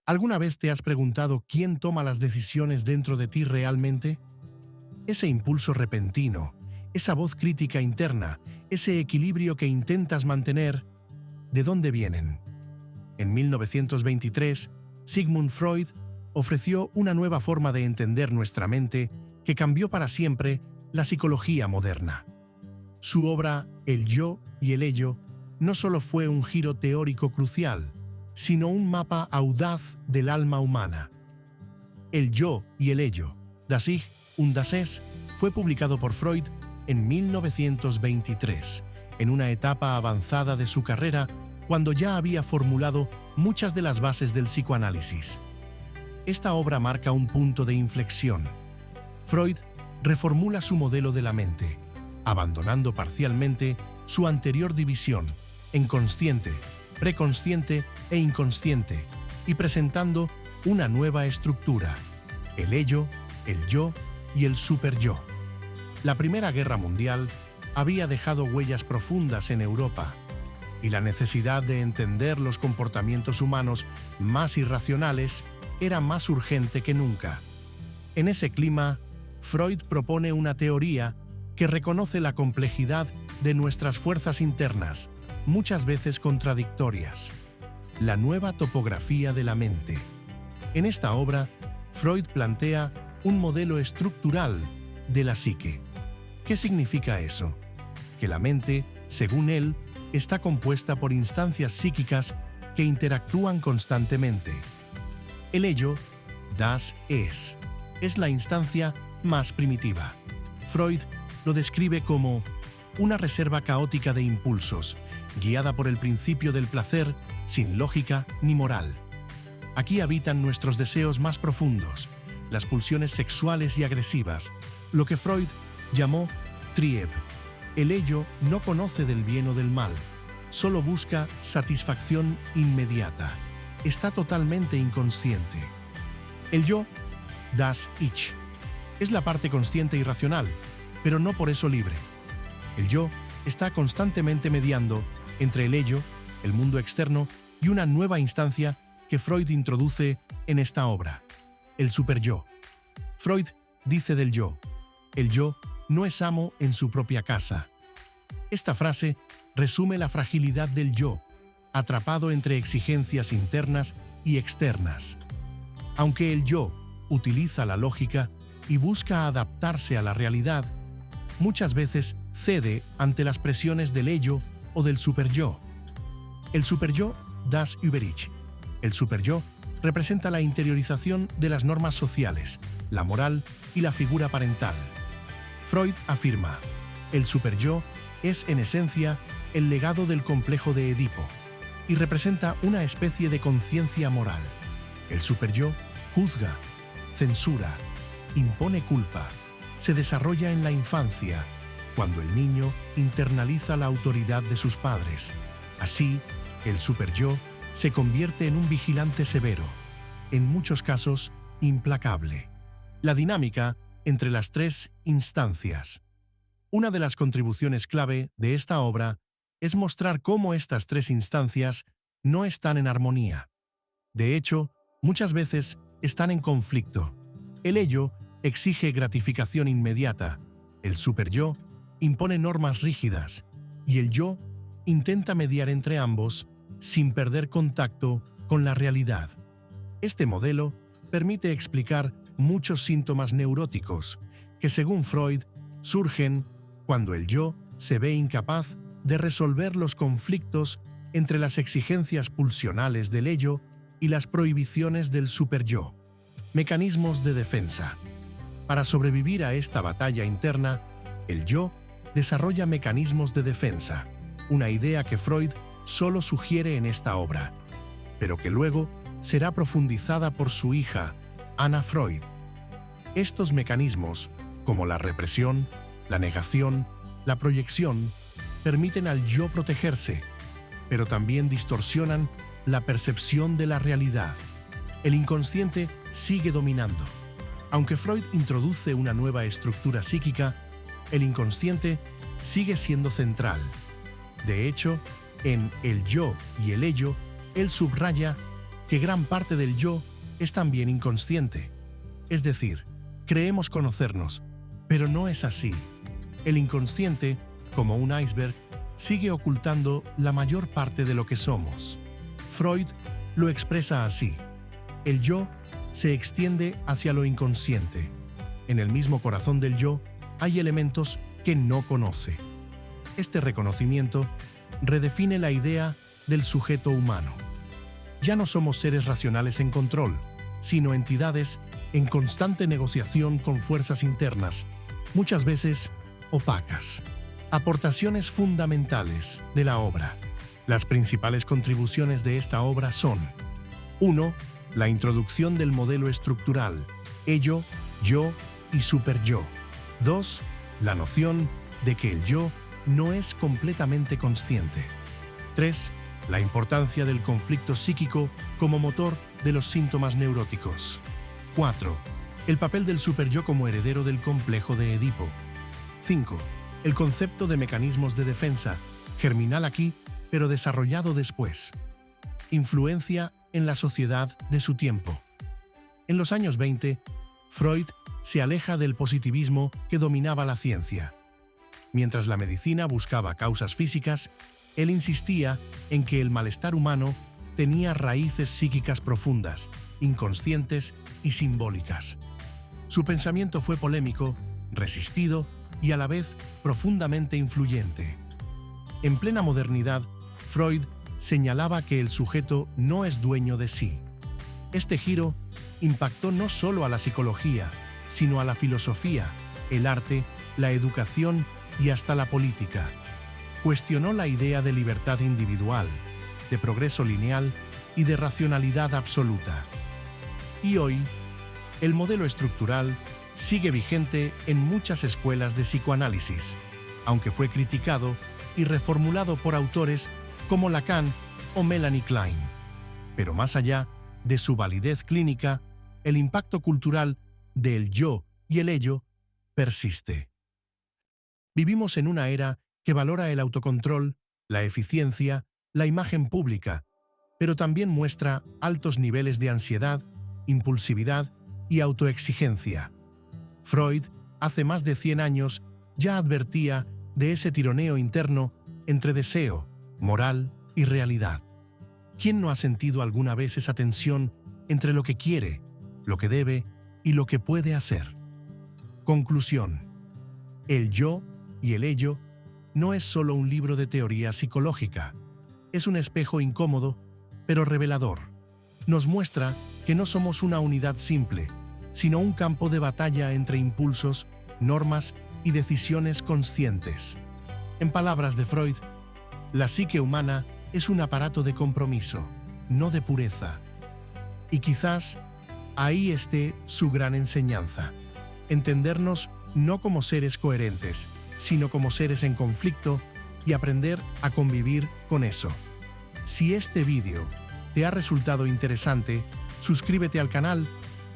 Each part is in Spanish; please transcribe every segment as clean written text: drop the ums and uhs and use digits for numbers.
¿Alguna vez te has preguntado quién toma las decisiones dentro de ti realmente? Ese impulso repentino, esa voz crítica interna, ese equilibrio que intentas mantener, ¿de dónde vienen? En 1923, Sigmund Freud ofreció una nueva forma de entender nuestra mente que cambió para siempre la psicología moderna. Su obra El yo y el ello no solo fue un giro teórico crucial, sino un mapa audaz del alma humana. El yo y el ello, Das Ich und das Es, fue publicado por Freud en 1923, en una etapa avanzada de su carrera cuando ya había formulado muchas de las bases del psicoanálisis. Esta obra marca un punto de inflexión. Freud reformula su modelo de la mente, abandonando parcialmente su anterior división en consciente, preconsciente e inconsciente, y presentando una nueva estructura: el ello, el yo y el superyo. La Primera Guerra Mundial había dejado huellas profundas en Europa, y la necesidad de entender los comportamientos humanos más irracionales era más urgente que nunca. En ese clima, Freud propone una teoría que reconoce la complejidad de nuestras fuerzas internas, muchas veces contradictorias: la nueva topografía de la mente. En esta obra, Freud plantea un modelo estructural de la psique. ¿Qué significa eso? Que la mente, según él, está compuesta por instancias psíquicas que interactúan constantemente. El ello, Das Es, es la instancia más primitiva. Freud lo describe como una reserva caótica de impulsos, guiada por el principio del placer, sin lógica ni moral. Aquí habitan nuestros deseos más profundos, las pulsiones sexuales y agresivas, lo que Freud llamó Trieb. El ello no conoce del bien o del mal, solo busca satisfacción inmediata. Está totalmente inconsciente. El yo, Das Ich, es la parte consciente y racional, pero no por eso libre. El yo está constantemente mediando entre el ello, el mundo externo, y una nueva instancia que Freud introduce en esta obra: el superyo. Freud dice del yo: el yo no es amo en su propia casa. Esta frase resume la fragilidad del yo, atrapado entre exigencias internas y externas. Aunque el yo utiliza la lógica y busca adaptarse a la realidad, muchas veces cede ante las presiones del ello o del superyo. El superyo, Das Über-Ich. El superyo representa la interiorización de las normas sociales, la moral y la figura parental. Freud afirma: el superyo es en esencia el legado del complejo de Edipo y representa una especie de conciencia moral. El superyo juzga, censura, impone culpa, se desarrolla en la infancia, cuando el niño internaliza la autoridad de sus padres. Así, el superyo se convierte en un vigilante severo, en muchos casos implacable. La dinámica entre las tres instancias. Una de las contribuciones clave de esta obra es mostrar cómo estas tres instancias no están en armonía. De hecho, muchas veces están en conflicto. El ello exige gratificación inmediata, el superyo impone normas rígidas y el yo intenta mediar entre ambos sin perder contacto con la realidad. Este modelo permite explicar muchos síntomas neuróticos que, según Freud, surgen cuando el yo se ve incapaz de resolver los conflictos entre las exigencias pulsionales del ello y las prohibiciones del superyo. Mecanismos de defensa. Para sobrevivir a esta batalla interna, el yo desarrolla mecanismos de defensa, una idea que Freud solo sugiere en esta obra, pero que luego será profundizada por su hija, Anna Freud. Estos mecanismos, como la represión, la negación, la proyección, permiten al yo protegerse, pero también distorsionan la percepción de la realidad. El inconsciente sigue dominando. Aunque Freud introduce una nueva estructura psíquica, el inconsciente sigue siendo central. De hecho, en El yo y el ello, él subraya que gran parte del yo es también inconsciente. Es decir, creemos conocernos, pero no es así. El inconsciente, como un iceberg, sigue ocultando la mayor parte de lo que somos. Freud lo expresa así: el yo se extiende hacia lo inconsciente. En el mismo corazón del yo hay elementos que no conoce. Este reconocimiento redefine la idea del sujeto humano. Ya no somos seres racionales en control, sino entidades en constante negociación con fuerzas internas, muchas veces opacas. Aportaciones fundamentales de la obra. Las principales contribuciones de esta obra son: 1. La introducción del modelo estructural, ello, yo y superyo. 2. La noción de que el yo no es completamente consciente. 3. La importancia del conflicto psíquico como motor de los síntomas neuróticos. 4. El papel del superyo como heredero del complejo de Edipo. 5. El concepto de mecanismos de defensa, germinal aquí, pero desarrollado después. Influencia en la sociedad de su tiempo. En los años 20, Freud se aleja del positivismo que dominaba la ciencia. Mientras la medicina buscaba causas físicas, él insistía en que el malestar humano tenía raíces psíquicas profundas, inconscientes y simbólicas. Su pensamiento fue polémico, resistido y a la vez profundamente influyente. En plena modernidad, Freud señalaba que el sujeto no es dueño de sí. Este giro impactó no solo a la psicología, sino a la filosofía, el arte, la educación y hasta la política. Cuestionó la idea de libertad individual, de progreso lineal y de racionalidad absoluta. Y hoy, el modelo estructural sigue vigente en muchas escuelas de psicoanálisis, aunque fue criticado y reformulado por autores como Lacan o Melanie Klein. Pero más allá de su validez clínica, el impacto cultural del yo y el ello persiste. Vivimos en una era que valora el autocontrol, la eficiencia, la imagen pública, pero también muestra altos niveles de ansiedad, impulsividad y autoexigencia. Freud, hace más de 100 años, ya advertía de ese tironeo interno entre deseo, moral y realidad. ¿Quién no ha sentido alguna vez esa tensión entre lo que quiere, lo que debe y lo que puede hacer? Conclusión. El yo y el ello no es solo un libro de teoría psicológica. Es un espejo incómodo, pero revelador. Nos muestra que no somos una unidad simple, sino un campo de batalla entre impulsos, normas y decisiones conscientes. En palabras de Freud, la psique humana es un aparato de compromiso, no de pureza. Y quizás ahí esté su gran enseñanza: entendernos no como seres coherentes, sino como seres en conflicto y aprender a convivir con eso. Si este vídeo te ha resultado interesante, suscríbete al canal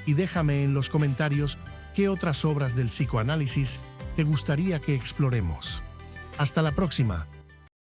y déjame en los comentarios qué otras obras del psicoanálisis te gustaría que exploremos. Hasta la próxima.